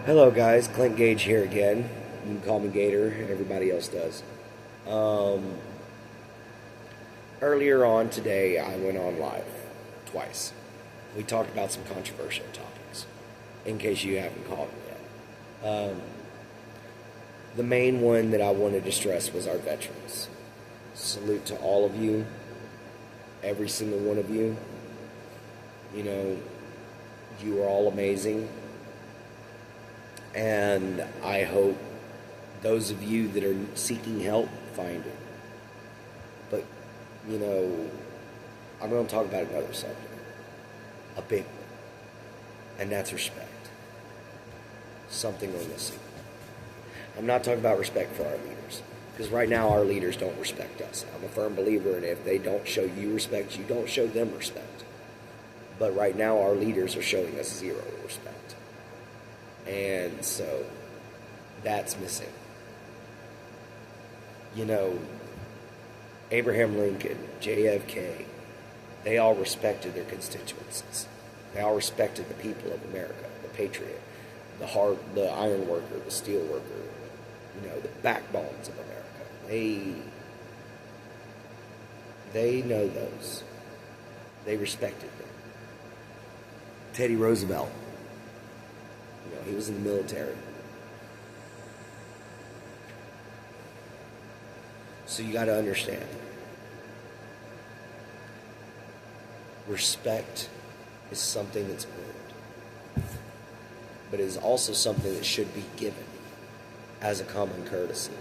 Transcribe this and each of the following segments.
Hello, guys. Clint Gage here again. You can call me Gator. Everybody else does. Um, Earlier on today, I went on live twice. We talked about some controversial topics. In case you haven't caught me yet, the main one that I wanted to stress was our veterans. Salute to all of you, every single one of you. You know, you are all amazing. And I hope those of you that are seeking help find it. But, you know, I'm going to talk about another subject, a big one, and that's respect. Something we're missing. I'm not talking about respect for our leaders, because right now our leaders don't respect us. I'm a firm believer in if they don't show you respect, you don't show them respect. But right now our leaders are showing us zero respect. And so that's missing. You know, Abraham Lincoln, JFK, they all respected their constituencies. They all respected the people of America, the patriot, the iron worker, the steel worker, you know, the backbones of America. They know those. They respected them. Teddy Roosevelt, you know, he was in the military. So you got to understand, respect is something that's earned, but it is also something that should be given as a common courtesy,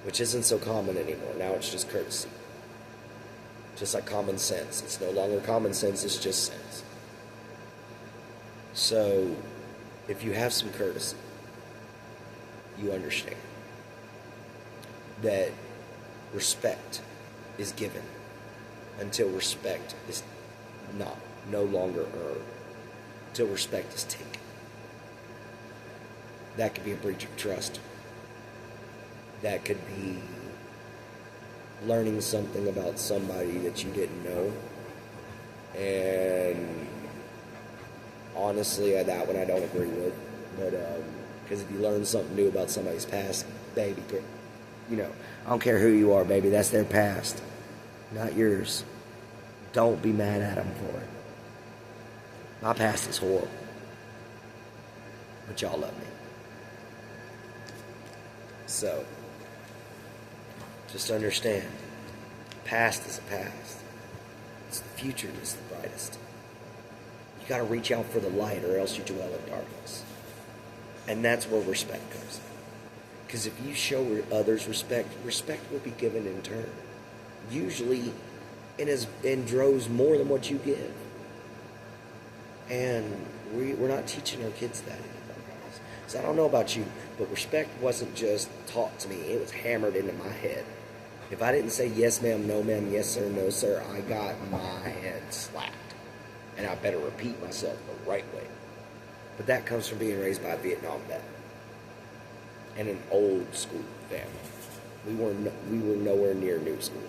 which isn't so common anymore. Now it's just courtesy. Just like common sense. It's no longer common sense, it's just sense. So, if you have some courtesy, you understand that respect is given until respect is no longer earned, until respect is taken. That could be a breach of trust. That could be learning something about somebody that you didn't know. And honestly, that one I don't agree with. But, because if you learn something new about somebody's past, baby, you know, I don't care who you are, baby, that's their past, not yours. Don't be mad at them for it. My past is horrible, but y'all love me. So, just understand, past is a past. It's the future that's the brightest. You got to reach out for the light, or else you dwell in darkness. And that's where respect comes in. Because if you show others respect, respect will be given in turn. Usually in droves more than what you give. And we're not teaching our kids that anymore, guys. So I don't know about you, but respect wasn't just taught to me. It was hammered into my head. If I didn't say yes ma'am, no ma'am, yes sir, no sir, I got my head slapped. And I better repeat myself the right way. But that comes from being raised by a Vietnam vet and an old school family. We were nowhere near new school.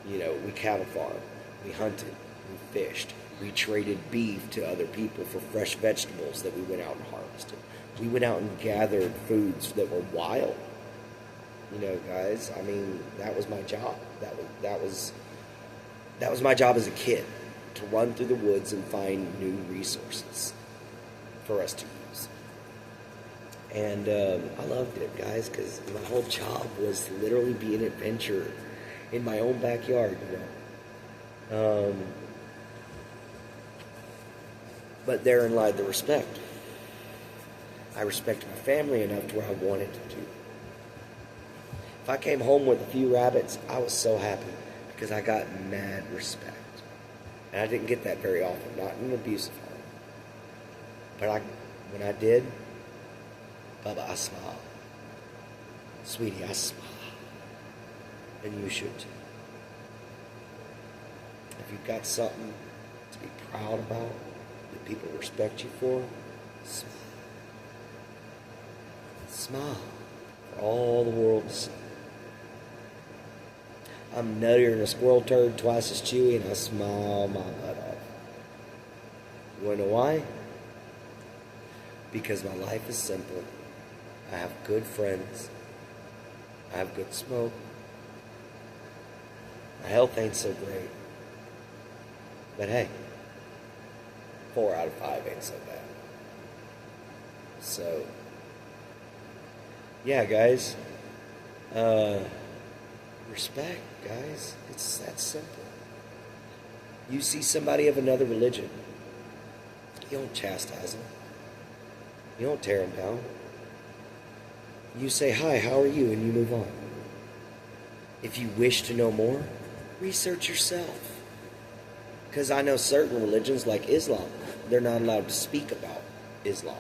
You know, we cattle farmed, we hunted, we fished, we traded beef to other people for fresh vegetables that we went out and harvested. We went out and gathered foods that were wild. You know, guys, I mean, that was my job. That was my job as a kid, to run through the woods and find new resources for us to use. And I loved it, guys, because my whole job was to literally be an adventurer in my own backyard, you know. But therein lied the respect. I respected my family enough to where I wanted to do. If I came home with a few rabbits, I was so happy because I got mad respect. And I didn't get that very often, not in an abusive home. But when I did, Bubba, I smiled. Sweetie, I smiled. And you should too. If you've got something to be proud about, that people respect you for, smile. Smile for all the world to see. I'm nuttier than a squirrel turd, twice as chewy, and I smile my butt off. You wanna know why? because my life is simple. I have good friends. I have good smoke. My health ain't so great. But hey, 4 out of 5 ain't so bad. So, yeah, guys. Respect, guys. It's that simple. You see somebody of another religion, you don't chastise them. You don't tear them down. You say, hi, how are you? And you move on. If you wish to know more, research yourself. Because I know certain religions, like Islam, they're not allowed to speak about Islam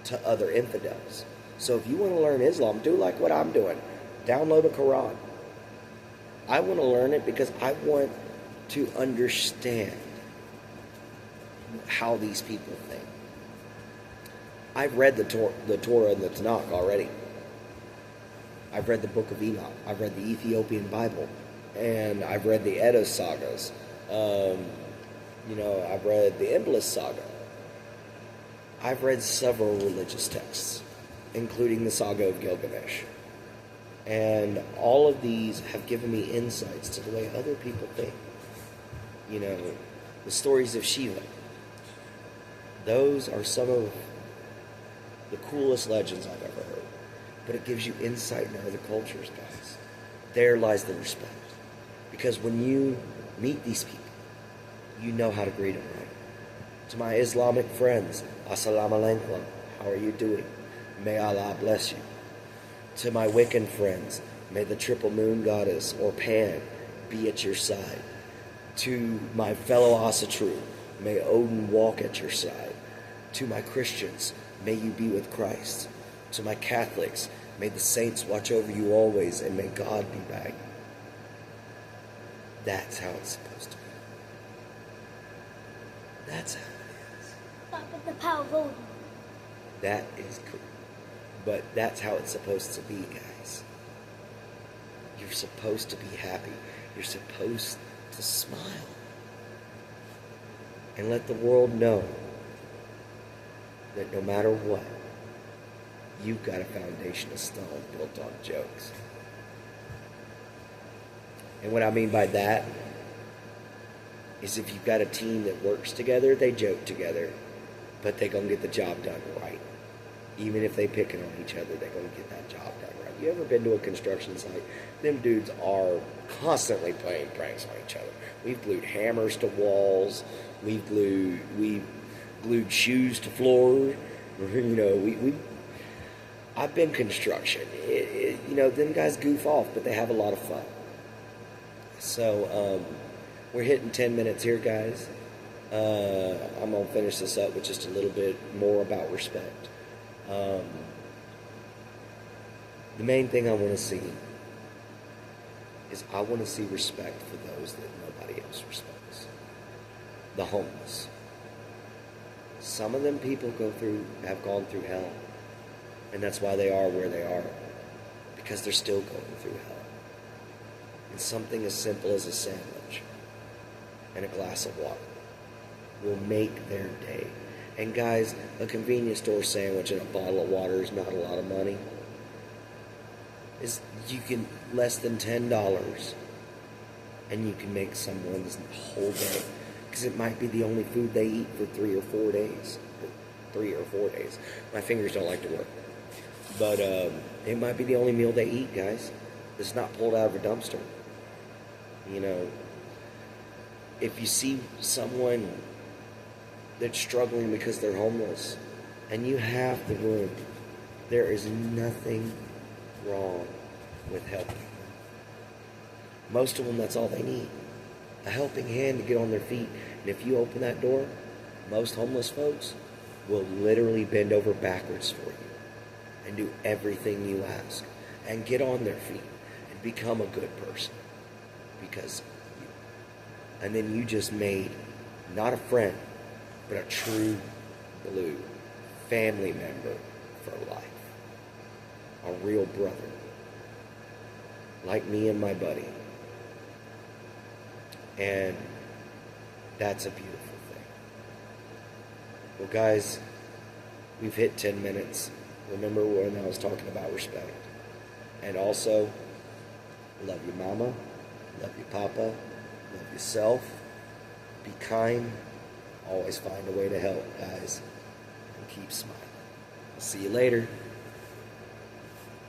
to other infidels. So if you want to learn Islam, do like what I'm doing. Download a Quran. I want to learn it because I want to understand how these people think. I've read the Torah and the Tanakh already. I've read the Book of Enoch. I've read the Ethiopian Bible. And I've read the Edda sagas. I've read the Endless saga. I've read several religious texts, including the Saga of Gilgamesh. And all of these have given me insights to the way other people think. The stories of Shiva. Those are some of the coolest legends I've ever heard. But it gives you insight into other cultures, guys. There lies the respect. Because when you meet these people, you know how to greet them right. To my Islamic friends, Assalamu alaikum. How are you doing? May Allah bless you. To my Wiccan friends, may the triple moon goddess or Pan be at your side. To my fellow Asatru, may Odin walk at your side. To my Christians, may you be with Christ. To my Catholics, may the saints watch over you always, and may God be by you. That's how it's supposed to be. That's how it is. But with the power of Odin. That is cool. But that's how it's supposed to be, guys. You're supposed to be happy. You're supposed to smile. And let the world know that no matter what, you've got a foundation of stone built on jokes. And what I mean by that is if you've got a team that works together, they joke together, but they're going to get the job done right. Even if they picking on each other, they're going to get that job done right. You ever been to a construction site? Them dudes are constantly playing pranks on each other. We've glued hammers to walls. We've glued shoes to floors. I've been construction. Them guys goof off, but they have a lot of fun. So, we're hitting 10 minutes here, guys. I'm going to finish this up with just a little bit more about respect. The main thing I want to see is I want to see respect for those that nobody else respects. The homeless. Some of them people have gone through hell. And that's why they are where they are. Because they're still going through hell. And something as simple as a sandwich and a glass of water will make their day. And guys, a convenience store sandwich and a bottle of water is not a lot of money. You can less than $10, and you can make someone's whole day. Because it might be the only food they eat for 3 or 4 days. 3 or 4 days. My fingers don't like to work. But it might be the only meal they eat, guys. It's not pulled out of a dumpster. If you see someone that's struggling because they're homeless, and you have the room, there is nothing wrong with helping. Most of them, that's all they need. A helping hand to get on their feet. And if you open that door, most homeless folks will literally bend over backwards for you and do everything you ask and get on their feet and become a good person because of you. And then you just made not a friend, but a true blue family member for life. A real brother. Like me and my buddy. And that's a beautiful thing. Well, guys, We've hit 10 minutes. Remember when I was talking about respect. And also, love your mama, love your papa, love yourself, be kind, always find a way to help, guys, and keep smiling. I'll see you later.